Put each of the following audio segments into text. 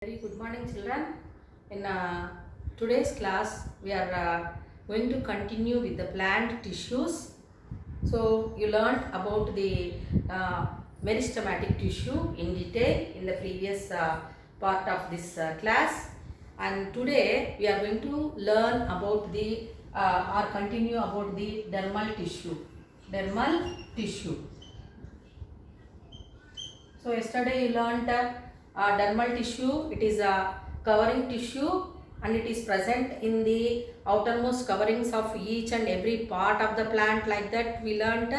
Very good morning, children. In today's class, we are going to continue with the plant tissues. So, you learned about the meristematic tissue in detail in the previous part of this class, and today we are going to learn about the or continue about the dermal tissue. Dermal tissue. So yesterday you learnt dermal tissue. It is a covering tissue and it is present in the outermost coverings of each and every part of the plant, like that we learnt.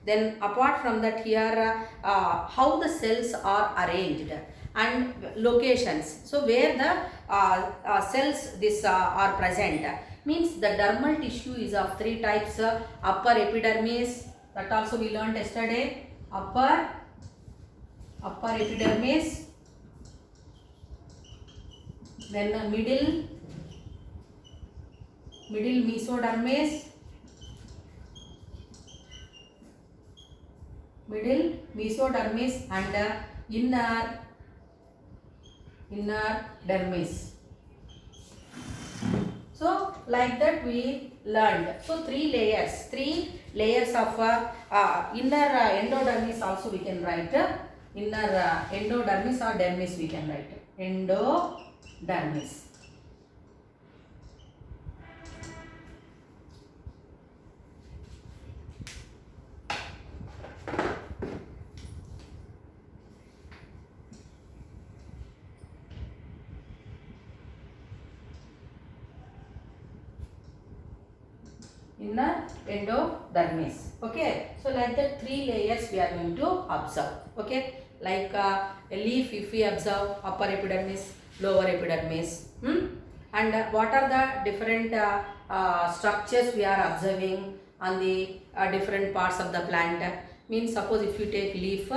Then apart from that, here how the cells are arranged and locations. So where the cells this are present, means the dermal tissue is of three types. Upper epidermis, that also we learnt yesterday. Upper epidermis, then the middle mesodermis, and inner dermis. So like that we learned. So three layers of inner endodermis also we can write. Inner endodermis or dermis we can write. Endodermis. Inner endodermis. Okay, so like that three layers we are going to observe. Okay, like a leaf, if we observe upper epidermis, lower epidermis, and what are the different structures we are observing on the different parts of the plant. Means suppose if you take leaf,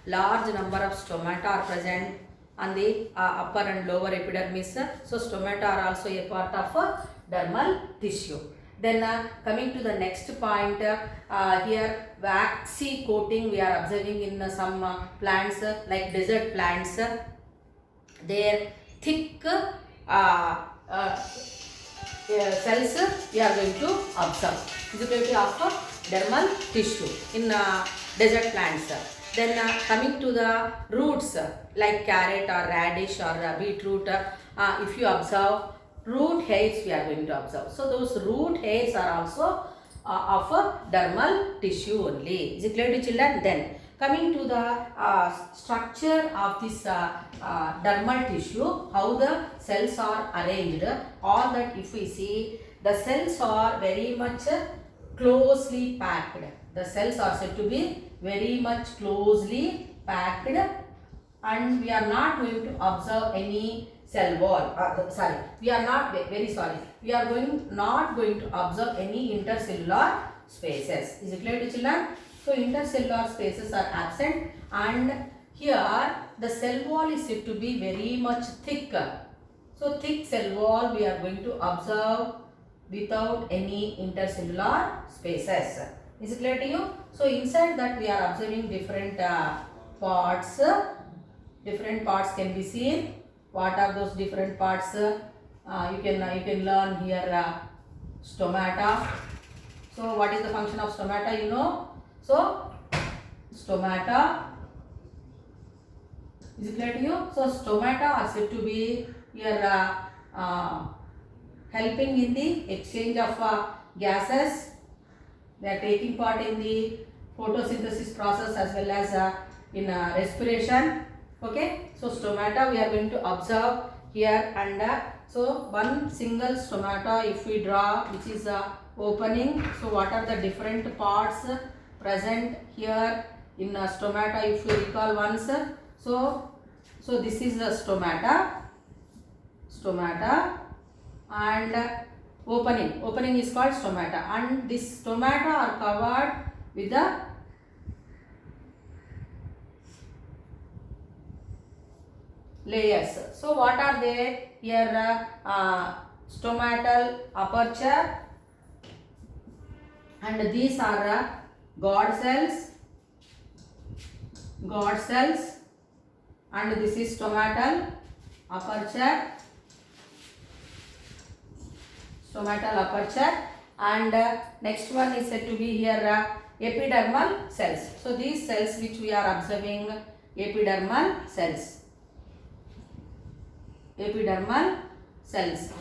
large number of stomata are present on the upper and lower epidermis. So stomata are also a part of dermal tissue. Then coming to the next point, here waxy coating we are observing in some plants like desert plants. Their thick cells we are going to observe. Visibility of dermal tissue in desert plants. Then coming to the roots like carrot or radish or beetroot, if you observe, root hairs we are going to observe. So those root hairs are also of a dermal tissue only. Is it clear to children? Then coming to the structure of this dermal tissue, how the cells are arranged, all that if we see, the cells are very much closely packed. The cells are said to be very much closely packed, and we are not going to observe any cell wall. We are not going to observe any intercellular spaces. Is it clear to children? So intercellular spaces are absent, and here the cell wall is said to be very much thick. So thick cell wall we are going to observe without any intercellular spaces. Is it clear to you? So inside that we are observing different parts. Different parts can be seen. What are those different parts? You can learn here stomata. So what is the function of stomata? You know. So stomata. Is it clear to you? So stomata are said to be here helping in the exchange of gases. They are taking part in the photosynthesis process as well as in respiration. Okay, so stomata we are going to observe here, and so one single stomata if we draw, which is opening. So what are the different parts present here in stomata if we recall once? So this is the stomata, and opening is called stomata, and this stomata are covered with the layers. So what are they here? Stomatal aperture, and these are God cells, and this is stomatal aperture, stomatal aperture, and next one is said to be here epidermal cells. So these cells which we are observing, epidermal cells, epidermal cells.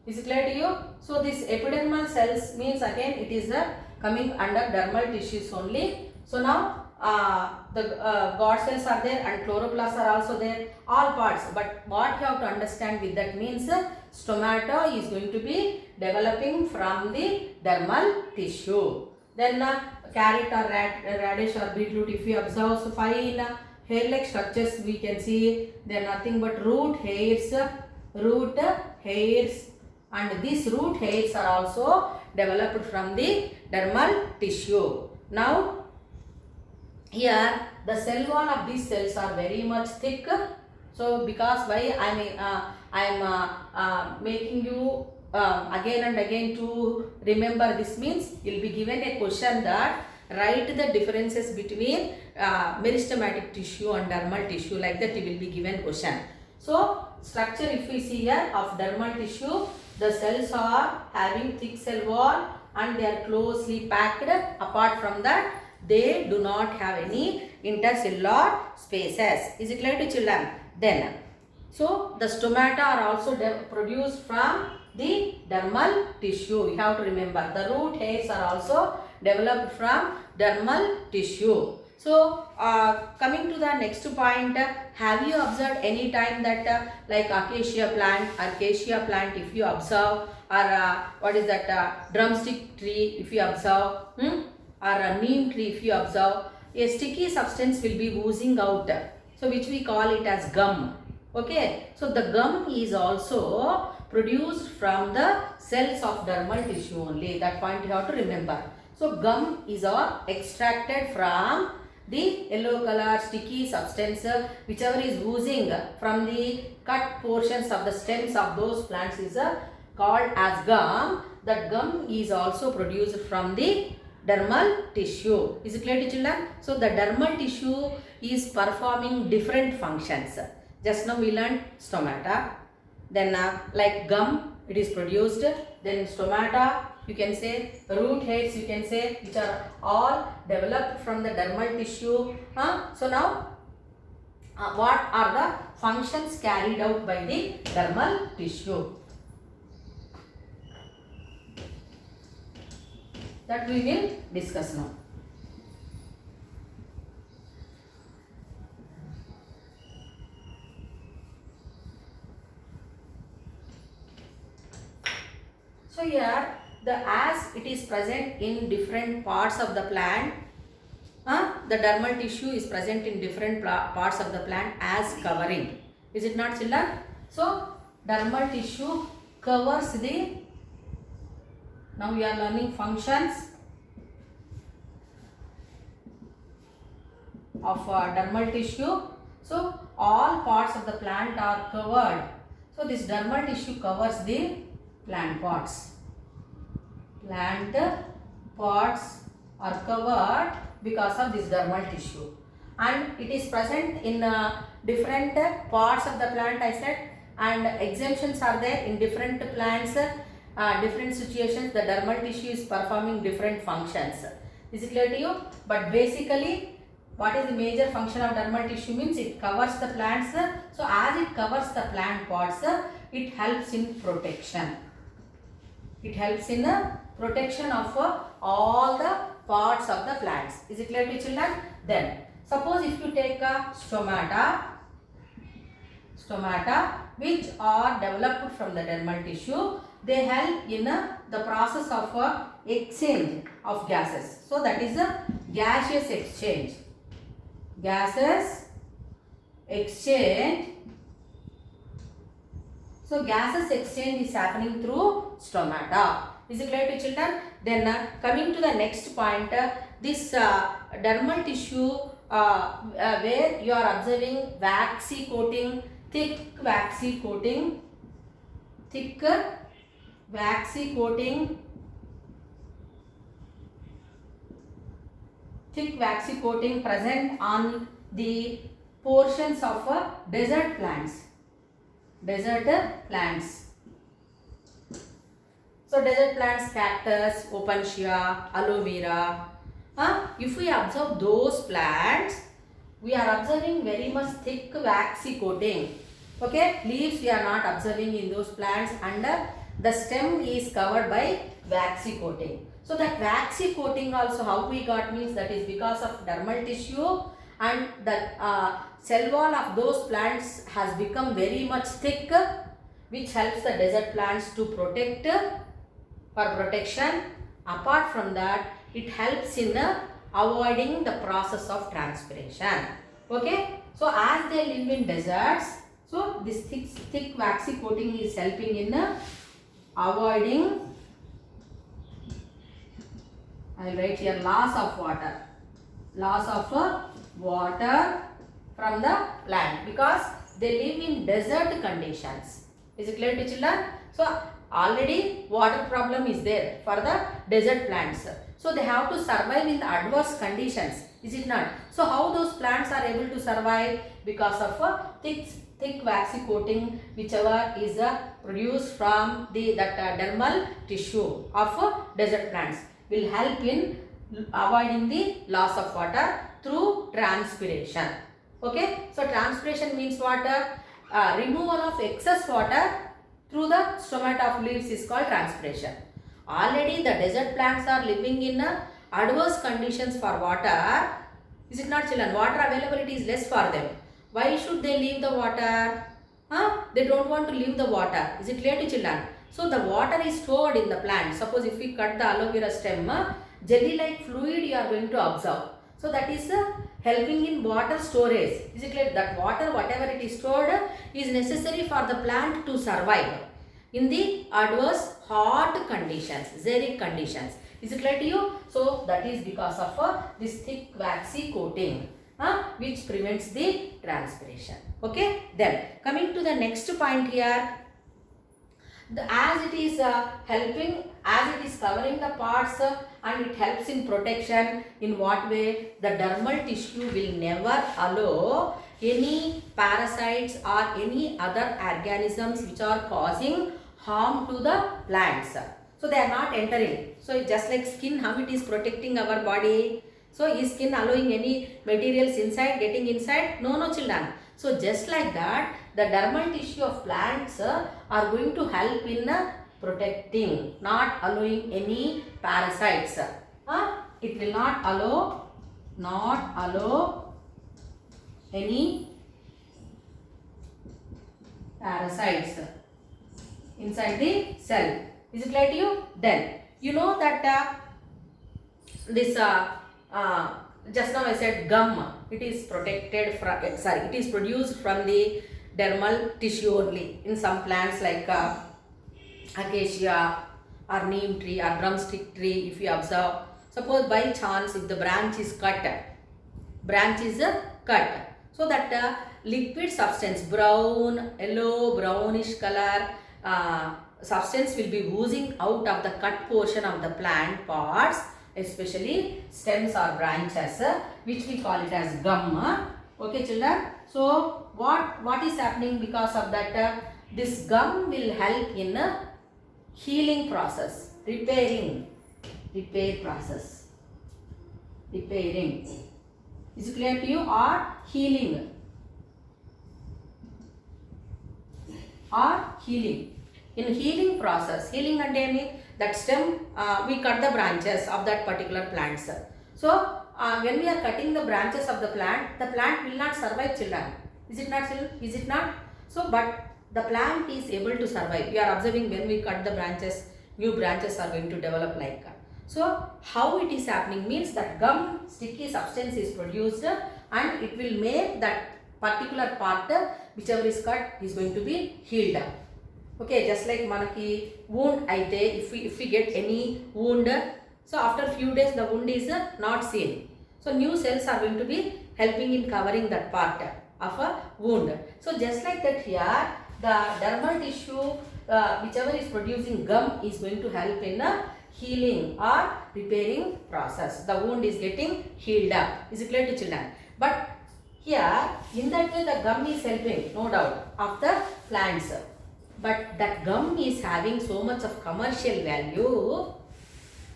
Is it clear to you? So this epidermal cells means again it is coming under dermal tissues only. So now the God cells are there and chloroplasts are also there, all parts. But what you have to understand with that means stomata is going to be developing from the dermal tissue. Then carrot or radish or beetroot, if you observe, so fine hair-like structures we can see. They are nothing but root hairs, and these root hairs are also developed from the dermal tissue. Now here the cell wall of these cells are very much thick. So because why I am making you again and again to remember this means you will be given a question that write the differences between meristematic tissue and dermal tissue, like that you will be given question. So structure if we see here of dermal tissue, the cells are having thick cell wall and they are closely packed. Apart from that, they do not have any intercellular spaces. Is it clear to children? Then, so the stomata are also produced from the dermal tissue. You have to remember the root hairs are also developed from dermal tissue. So coming to the next point, have you observed any time that like acacia plant if you observe, or what is that drumstick tree if you observe, or a neem tree if you observe, a sticky substance will be oozing out, so which we call it as gum. Okay, so the gum is also produced from the cells of dermal tissue only. That point you have to remember. So gum is all extracted from the yellow color sticky substance whichever is oozing from the cut portions of the stems of those plants is called as gum. That gum is also produced from the dermal tissue. Is it clear to children? So the dermal tissue is performing different functions. Just now we learned stomata, then like gum it is produced, then stomata, you can say root hairs, you can say, which are all developed from the dermal tissue. So now what are the functions carried out by the dermal tissue? That we will discuss now. So here as it is present in different parts of the plant, the dermal tissue is present in different parts of the plant as covering. Is it not, children? So dermal tissue covers the, now we are learning functions of dermal tissue. So all parts of the plant are covered. So this dermal tissue covers the plant parts. Plant parts are covered because of this dermal tissue, and it is present in different parts of the plant, I said, and exemptions are there in different plants, different situations. The dermal tissue is performing different functions. Is it clear to you? But basically, what is the major function of dermal tissue means it covers the plants. So as it covers the plant parts, it helps in protection. It helps in protection of all the parts of the plants. Is it clear to children? Then suppose if you take a stomata which are developed from the dermal tissue, they help in the process of exchange of gases. So that is a gaseous exchange. Gases exchange. So gases exchange is happening through stomata. Is it clear to children? Then coming to the next point, this dermal tissue where you are observing waxy coating, thick waxy coating present on the portions of desert plants. Desert plants. So desert plants, cactus, opuntia, aloe vera. If we observe those plants, we are observing very much thick waxy coating. Okay, leaves we are not observing in those plants, and the stem is covered by waxy coating. So that waxy coating also how we got means that is because of dermal tissue, and the cell wall of those plants has become very much thick, which helps the desert plants to protect for protection. Apart from that, it helps in avoiding the process of transpiration. Okay, so as they live in deserts, so this thick waxy coating is helping in avoiding, I will write here, loss of water. Loss of water from the plant because they live in desert conditions. Is it clear to children? So already water problem is there for the desert plants. So they have to survive in the adverse conditions. Is it not? So how those plants are able to survive? Because of a thick waxy coating whichever is produced from that dermal tissue of desert plants will help in avoiding the loss of water through transpiration. Okay, so transpiration means what? Removal of excess water through the stomata of leaves is called transpiration. Already the desert plants are living in adverse conditions for water. Is it not, children? Water availability is less for them. Why should they leave the water? They don't want to leave the water. Is it clear to children? So the water is stored in the plant. Suppose if we cut the aloe vera stem, jelly-like fluid you are going to observe. So that is helping in water storage. Is it clear? That water, whatever it is stored, is necessary for the plant to survive in the adverse hot conditions, xeric conditions. Is it clear to you? So that is because of this thick waxy coating, which prevents the transpiration. Okay. Then coming to the next point here. As it is helping, as it is covering the parts and it helps in protection, in what way? The dermal tissue will never allow any parasites or any other organisms which are causing harm to the plants. So they are not entering. So just like skin, how it is protecting our body. So is skin allowing any materials inside, getting inside? No, children. So just like that, the dermal tissue of plants are going to help in protecting, not allowing any parasites. It will not allow any parasites inside the cell. Is it clear to you? Then you know that this just now I said gum, it is protected from, it is produced from the dermal tissue only in some plants like acacia or neem tree or drumstick tree. If you observe, suppose by chance if the branch is cut, so that liquid substance, brown, yellow, brownish color substance will be oozing out of the cut portion of the plant parts, especially stems or branches, which we call it as gum. Okay, children. So what is happening because of that? This gum will help in healing process, repairing process. Is it clear to you? Or healing. In healing process, healing and that stem, we cut the branches of that particular plants. So when we are cutting the branches of the plant will not survive, children. Is it not, children? Is it not? So but the plant is able to survive. We are observing when we cut the branches, new branches are going to develop like that. So how it is happening means that gum, sticky substance is produced and it will make that particular part, whichever is cut, is going to be healed. Okay, just like manaki wound aite, if we get any wound, so after few days the wound is not seen. So new cells are going to be helping in covering that part of a wound. So just like that here, the dermal tissue whichever is producing gum is going to help in healing or repairing process. The wound is getting healed up. Is it clear to children? But Here, in that way, the gum is helping, no doubt, of the plants. But that gum is having so much of commercial value.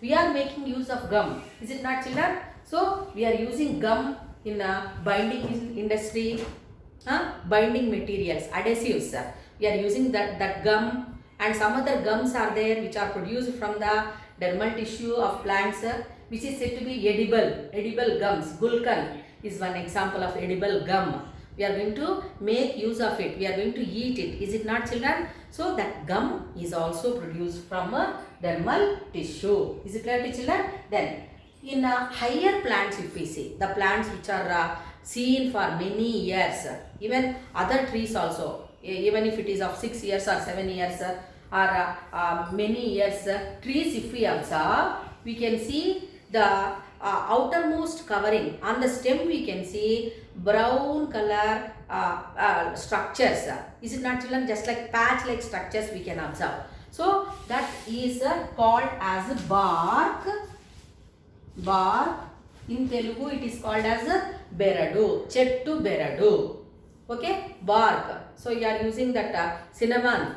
We are making use of gum, is it not, children? So we are using gum in a binding industry, binding materials, adhesives. We are using that gum, and some other gums are there which are produced from the dermal tissue of plants, which is said to be edible gums. Gulkan is one example of edible gum. We are going to make use of it. We are going to eat it. Is it not, children? So that gum is also produced from a dermal tissue. Is it clear to children? Then in higher plants, if we see the plants which are seen for many years, even other trees also, even if it is of 6 years or 7 years or many years, trees, if we observe, we can see the outermost covering on the stem. We can see brown color structures. Is it not, children? Just like patch like structures we can observe. So that is called as bark. In Telugu it is called as beradu, chettu beradu. Okay, bark. So you are using that cinnamon,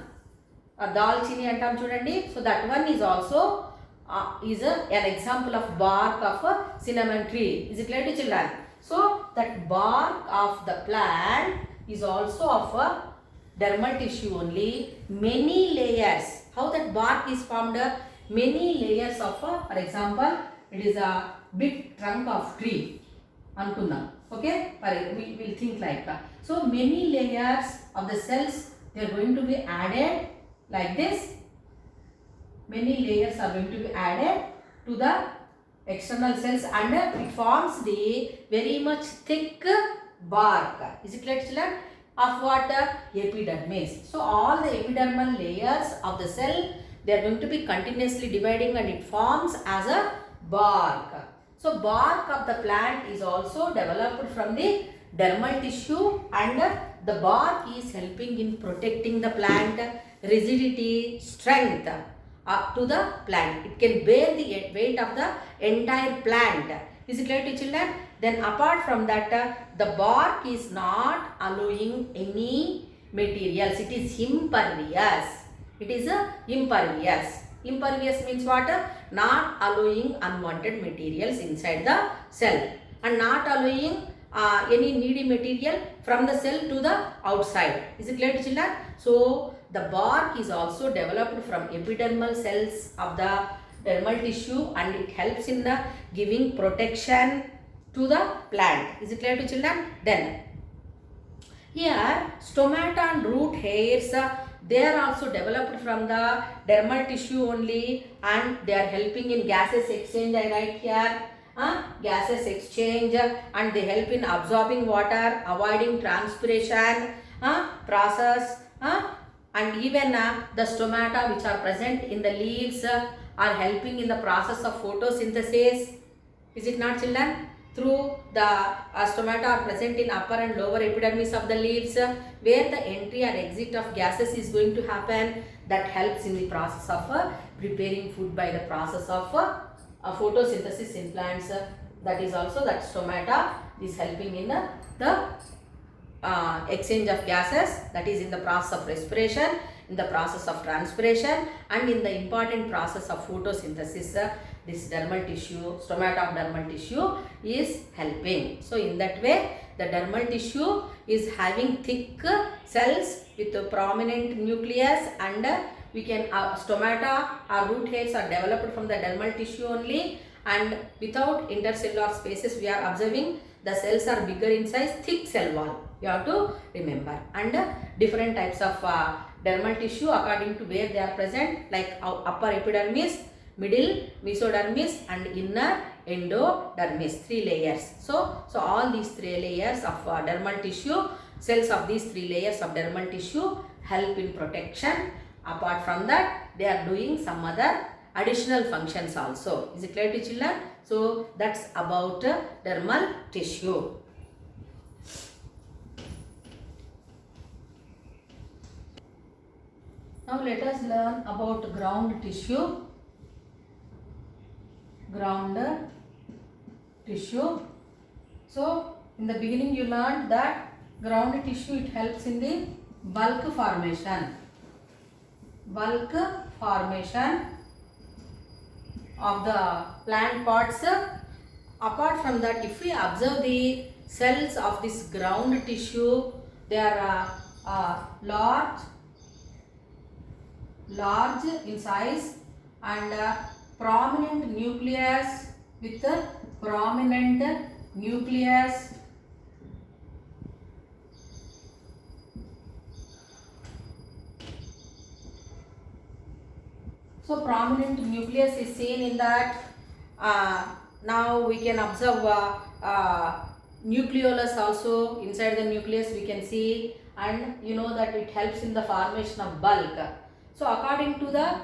dalchini antam chudandi. So that one is also an example of bark of a cinnamon tree. Is it clear to children? So that bark of the plant is also of a dermal tissue only. Many layers. How that bark is formed? Many layers of for example, it is a big trunk of tree. Ankunna. Okay? We will think like that. So many layers of the cells, they are going to be added like this. Many layers are going to be added to the external cells, and it forms the very much thick bark. Is it clear, children? Of what? Epidermis. So all the epidermal layers of the cell, they are going to be continuously dividing, and it forms as a bark. So bark of the plant is also developed from the dermal tissue, and the bark is helping in protecting the plant, rigidity, strength to the plant. It can bear the weight of the entire plant. Is it clear to children? Then apart from that, the bark is not allowing any materials. It is impervious. It is impervious. Impervious means what? Not allowing unwanted materials inside the cell, and not allowing any needy material from the cell to the outside. Is it clear to children? So the bark is also developed from epidermal cells of the dermal tissue, and it helps in the giving protection to the plant. Is it clear to children? Then here stomata and root hairs, they are also developed from the dermal tissue only, and they are helping in gases exchange. I write here gases exchange, and they help in absorbing water, avoiding transpiration process, and even the stomata which are present in the leaves are helping in the process of photosynthesis. Is it not, children? Through the stomata are present in upper and lower epidermis of the leaves, where the entry or exit of gases is going to happen. That helps in the process of preparing food by the process of photosynthesis in plants. That is also that stomata is helping in the exchange of gases, that is in the process of respiration, in the process of transpiration, and in the important process of photosynthesis. This dermal tissue, stomata of dermal tissue is helping. So in that way, the dermal tissue is having thick cells with a prominent nucleus, and we can stomata or root hairs are developed from the dermal tissue only, and without intercellular spaces we are observing the cells are bigger in size, thick cell wall. You have to remember. And different types of dermal tissue according to where they are present, like upper epidermis, middle mesodermis, and inner endodermis. 3 layers. So all these 3 layers of dermal tissue, cells of these 3 layers of dermal tissue help in protection. Apart from that, they are doing some other additional functions also. Is it clear to children? So that's about dermal tissue. Now let us learn about ground tissue. Ground tissue. So In the beginning you learned that ground tissue, it helps in the bulk formation. Bulk formation of the plant parts. Apart from that, if we observe the cells of this ground tissue, they are large in size and prominent nucleus with a prominent nucleus. So prominent nucleus is seen in that. Now we can observe nucleolus also. Inside the nucleus we can see, and you know that it helps in the formation of bulk. So according to the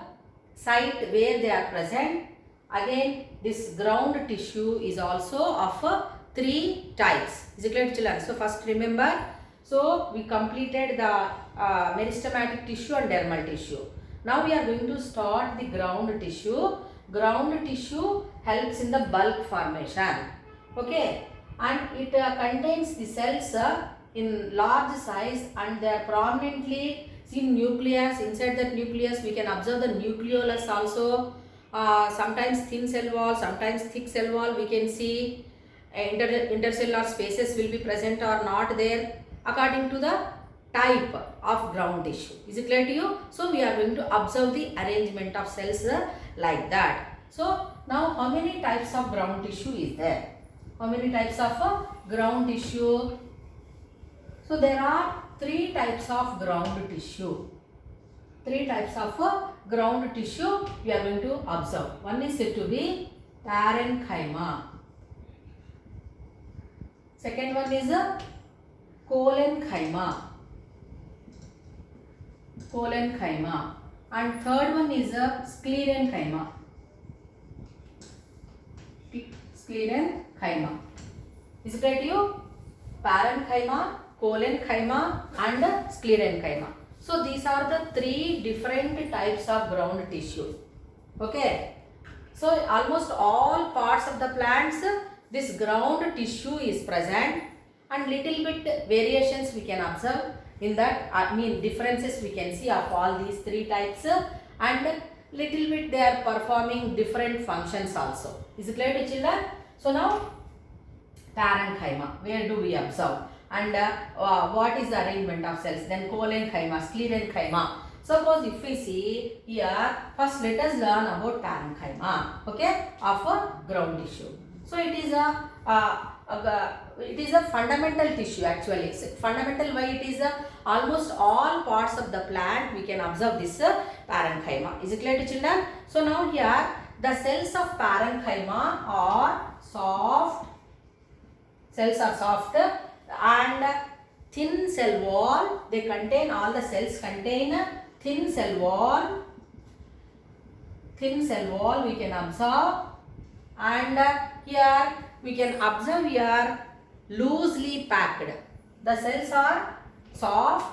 site where they are present, again this ground tissue is also of three types. Is it clear, children? So first remember, so we completed the meristematic tissue and dermal tissue. Now we are going to start the ground tissue. Ground tissue helps in the bulk formation. Okay, and it contains the cells in large size, and they are prominently seen nucleus. Inside that nucleus we can observe the nucleolus also. Sometimes thin cell wall, sometimes thick cell wall we can see. Intercellular spaces will be present or not there according to the type of ground tissue. Is it clear to you? So we are going to observe the arrangement of cells like that. So now how many types of ground tissue is there? How many types of ground tissue? So there are three types of ground tissue. Three types of ground tissue we are going to observe. One is said to be parenchyma. Second one is collenchyma. Collenchyma. And third one is sclerenchyma. Sclerenchyma. Is it right to you? Parenchyma, collenchyma and sclerenchyma. So these are the three different types of ground tissue. Okay. So almost all parts of the plants, this ground tissue is present, and little bit variations we can observe in that. Differences we can see of all these three types, and little bit they are performing different functions also. Is it clear to children? So now parenchyma, where do we observe, and what is the arrangement of cells? Then collenchyma, sclerenchyma. Suppose if we see here, first let us learn about parenchyma, okay, of a ground tissue. So it is a fundamental tissue actually. It's fundamental why it is almost all parts of the plant we can observe this parenchyma. Is it clear to children? So now here the cells of parenchyma are soft. Cells are soft and thin cell wall. They contain, all the cells contain thin cell wall. Thin cell wall we can observe, and here we can observe here loosely packed. The cells are soft,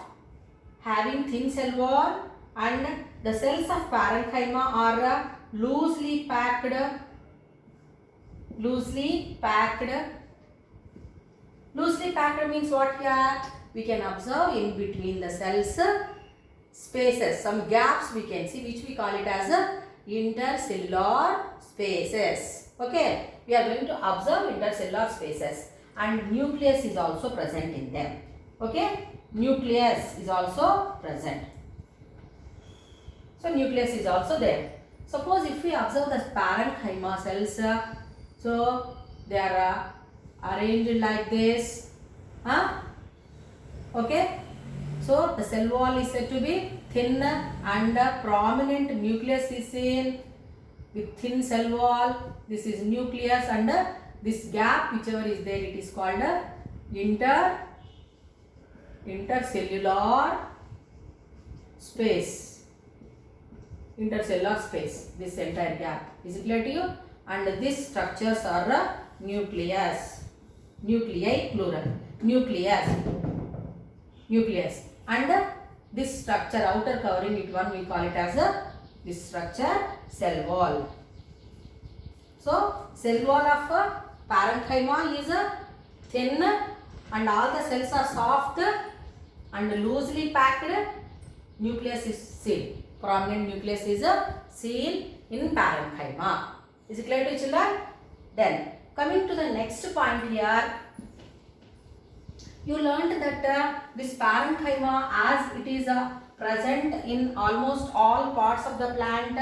having thin cell wall, and the cells of parenchyma are loosely packed. Loosely packed. Loosely packed means what here? We can observe in between the cells spaces, some gaps we can see, which we call it as intercellular spaces. Okay, we are going to observe intercellular spaces, and nucleus is also present in them. Okay, nucleus is also present. So nucleus is also there. Suppose if we observe the parenchyma cells, so they are arranged like this. Okay, so the cell wall is said to be thin, and prominent nucleus is seen with thin cell wall. This is nucleus, and this gap whichever is there, it is called intercellular space. Intercellular space, this entire gap. Is it clear to you? And these structures are nucleus. Nuclei plural. Nucleus. And this structure, outer covering it one, we call it as this structure cell wall. So cell wall of parenchyma is thin and all the cells are soft and loosely packed, nucleus is seen. Prominent nucleus is seen in parenchyma. Is it clear to children? Then coming to the next point here, you learned that this parenchyma, as it is present in almost all parts of the plant,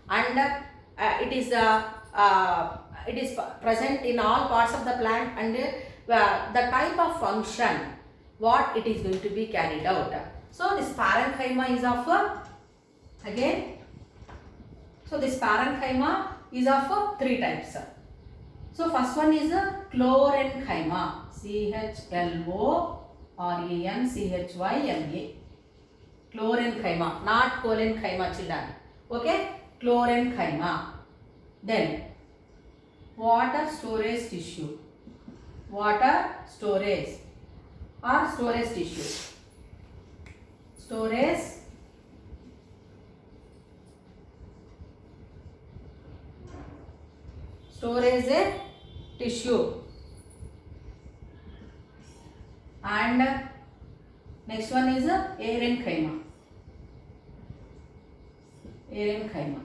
and it is present in all parts of the plant, and the type of function what it is going to be carried out. So this parenchyma is of again. So this parenchyma is of three types. So first one is chlorenchyma. CHLORENCHYMA. Chlorenchyma, not cholenchyma, children. Okay, chlorenchyma. Then water storage tissue. Water storage or storage tissue. Storage tissue. And next one is arenchyma. Arenchyma.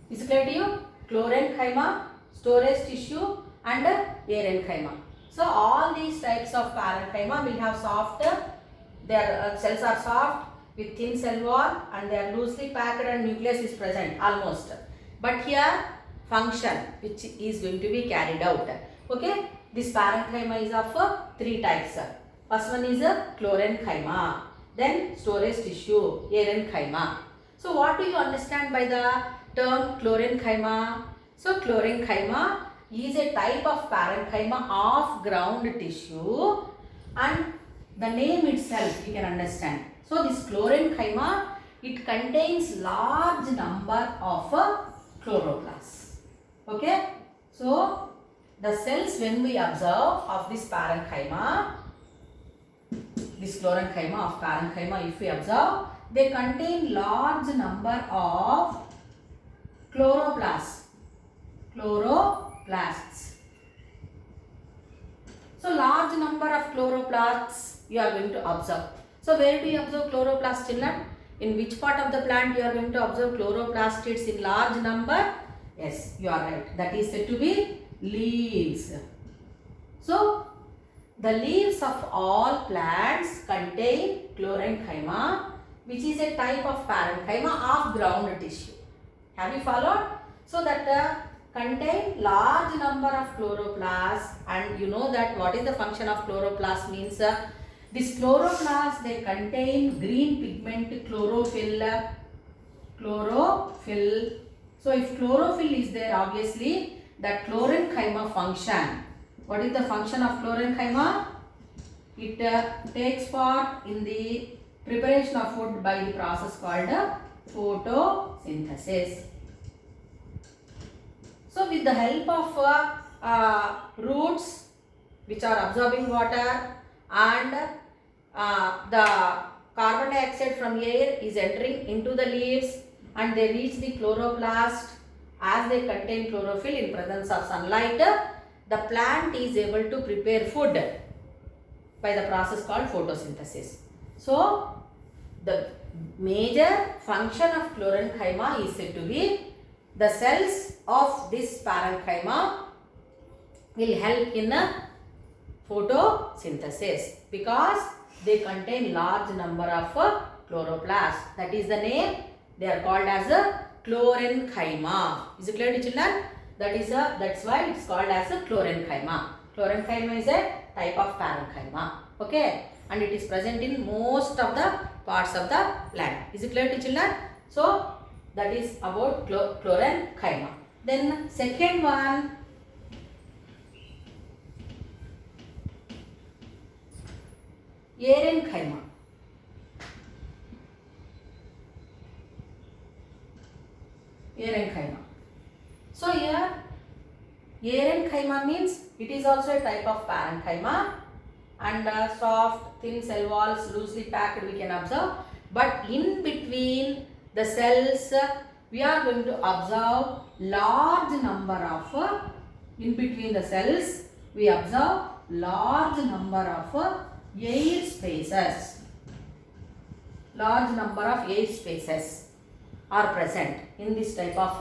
Is it clear to you? Chlorenchyma, storage tissue, and arenchyma. So all these types of parenchyma will have soft, their cells are soft with thin cell wall and they are loosely packed and nucleus is present almost. But here function which is going to be carried out. Okay, this parenchyma is of three types. First one is chlorenchyma, then storage tissue, arenchyma. So what do you understand by the term chlorenchyma? So chlorenchyma is a type of parenchyma of ground tissue, and the name itself you can understand. So this chlorenchyma, it contains large number of chloroplasts. Okay, so the cells when we observe of this parenchyma, this chlorenchyma of parenchyma, if we observe, they contain large number of chloroplasts. So large number of chloroplasts you are going to observe. So where do you observe chloroplasts, children? In which part of the plant you are going to observe chloroplastids in large number? Yes, you are right. That is said to be leaves. So the leaves of all plants contain chlorenchyma, which is a type of parenchyma of ground tissue. Have you followed? So that contain large number of chloroplasts, and you know that what is the function of chloroplast means this chloroplast, they contain green pigment chlorophyll. So if chlorophyll is there, obviously that chlorenchyma function. What is the function of chlorenchyma? It takes part in the preparation of food by the process called photosynthesis. So with the help of roots which are absorbing water, and the carbon dioxide from air is entering into the leaves, and they reach the chloroplast. As they contain chlorophyll in presence of sunlight, the plant is able to prepare food by the process called photosynthesis. So the major function of chlorenchyma is said to be the cells of this parenchyma will help in photosynthesis because they contain large number of chloroplasts. That is the name. They are called as a chlorenchyma. Is it clear to children? That's why it's called as a chlorenchyma. Chlorenchyma is a type of parenchyma. Okay, and it is present in most of the parts of the plant. Is it clear to children? So that is about chlorenchyma. Then second one, arenchyma. Arenchyma. So here arenchyma means it is also a type of parenchyma, and soft thin cell walls loosely packed we can observe, but in between the cells we are going to observe large number of in between the cells we observe large number of air spaces. Large number of air spaces are present in this type of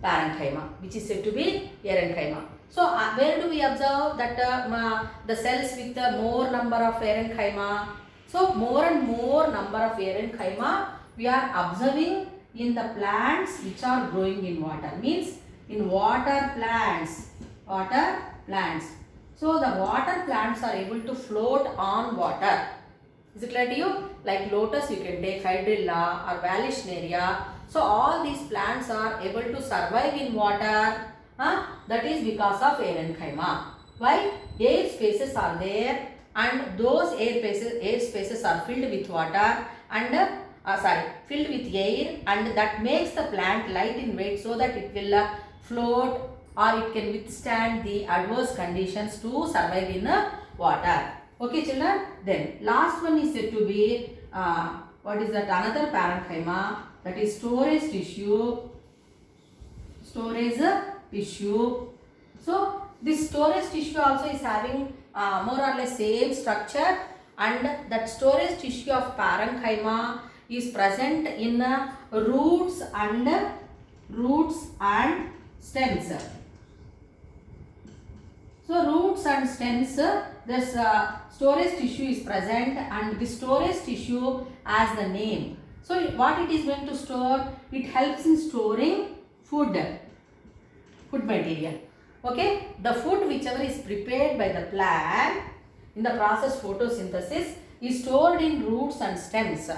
parenchyma, which is said to be parenchyma. So, where do we observe that the cells with more number of parenchyma? So, more and more number of parenchyma we are observing in the plants which are growing in water. Means in water plants. Water plants. So, the water plants are able to float on water. Is it clear to you? Like lotus, you can take hydrilla or vallisneria. So, all these plants are able to survive in water. That is because of parenchyma. Why? Air spaces are there, and those air spaces are filled with water and filled with air, and that makes the plant light in weight so that it will float, or it can withstand the adverse conditions to survive in water. Okay children, then last one is said to be what is that? Another parenchyma, that is storage tissue. Storage tissue. So this storage tissue also is having more or less same structure, and that storage tissue of parenchyma is present in roots and stems. So roots and stems, this storage tissue is present, and the storage tissue as the name. So what it is going to store? It helps in storing food material. Okay, the food whichever is prepared by the plant in the process photosynthesis is stored in roots and stems.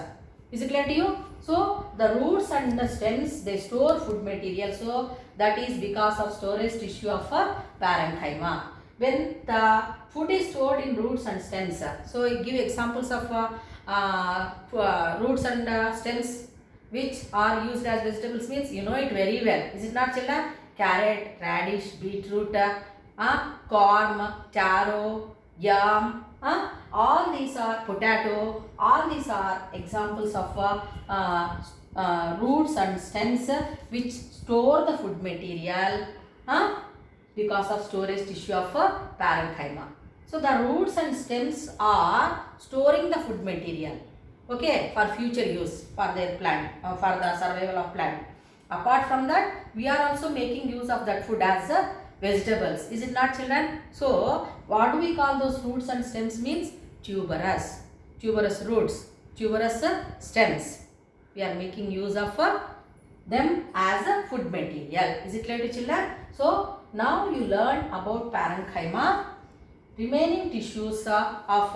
Is it clear to you? So the roots and the stems, they store food material. So that is because of storage tissue of parenchyma. When the food is stored in roots and stems, so I give examples of roots and stems which are used as vegetables, means you know it very well. Is it not children? Carrot, radish, beetroot, corn, taro, yam, all these are potato, all these are examples of roots and stems which store the food material because of storage tissue of parenchyma. So the roots and stems are storing the food material, okay, for future use for their plant, for the survival of plant. Apart from that, we are also making use of that food as vegetables. Is it not children? So what do we call those roots and stems? Means tuberous. Tuberous roots, tuberous stems. We are making use of them as a food material. Is it clear to children? So now you learn about parenchyma. Remaining tissues of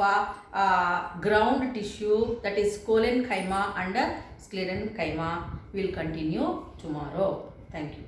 ground tissue, that is collenchyma and sclerenchyma, will continue tomorrow. Thank you.